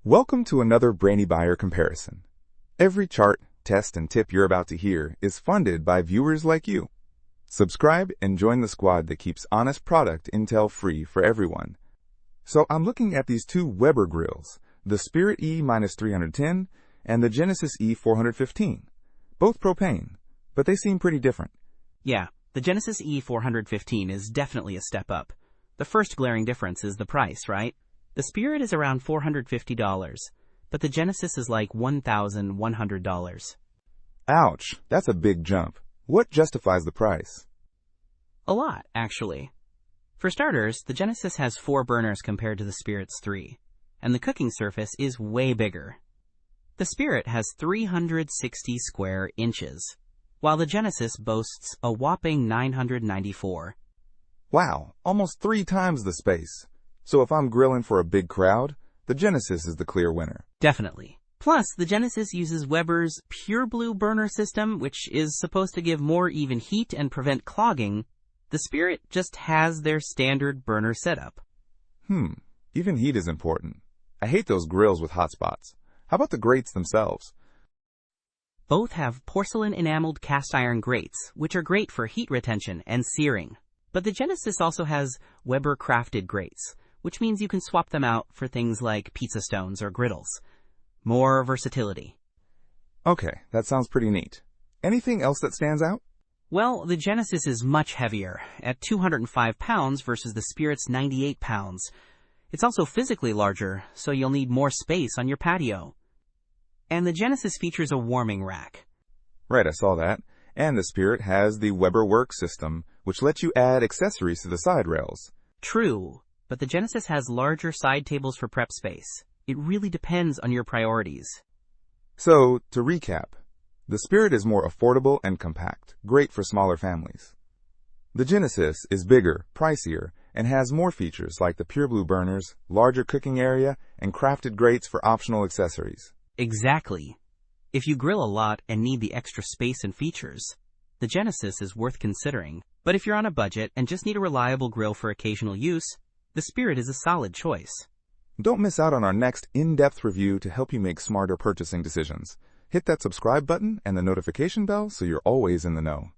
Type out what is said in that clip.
Welcome to another Brainy Buyer comparison. Every chart, test, and tip you're about to hear is funded by viewers like you. Subscribe and join the squad that keeps honest product intel free for everyone. So I'm looking at these two Weber grills, the Spirit E-310 and the Genesis E-415, both propane, but they seem pretty different. Yeah, the Genesis E-415 is definitely a step up. The first glaring difference is the price, right? The Spirit is around $450, but the Genesis is like $1,100. Ouch, that's a big jump. What justifies the price? A lot, actually. For starters, the Genesis has 4 burners compared to the Spirit's 3, and the cooking surface is way bigger. The Spirit has 360 square inches, while the Genesis boasts a whopping 994. Wow, almost 3 times the space. So if I'm grilling for a big crowd, the Genesis is the clear winner. Definitely. Plus, the Genesis uses Weber's Pure Blue burner system, which is supposed to give more even heat and prevent clogging. The Spirit just has their standard burner setup. Even heat is important. I hate those grills with hot spots. How about the grates themselves? Both have porcelain enameled cast iron grates, which are great for heat retention and searing. But the Genesis also has Weber crafted grates, which means you can swap them out for things like pizza stones or griddles. More versatility. Okay, that sounds pretty neat. Anything else that stands out? Well, the Genesis is much heavier, at 205 pounds versus the Spirit's 98 pounds. It's also physically larger, so you'll need more space on your patio. And the Genesis features a warming rack. Right, I saw that. And the Spirit has the Weber Work system, which lets you add accessories to the side rails. True, but the Genesis has larger side tables for prep space. It really depends on your priorities. So, to recap, the Spirit is more affordable and compact, great for smaller families. The Genesis is bigger, pricier, and has more features like the Pure Blue burners, larger cooking area, and crafted grates for optional accessories. Exactly. If you grill a lot and need the extra space and features, the Genesis is worth considering. But if you're on a budget and just need a reliable grill for occasional use, the Spirit is a solid choice. Don't miss out on our next in-depth review to help you make smarter purchasing decisions. Hit that subscribe button and the notification bell so you're always in the know.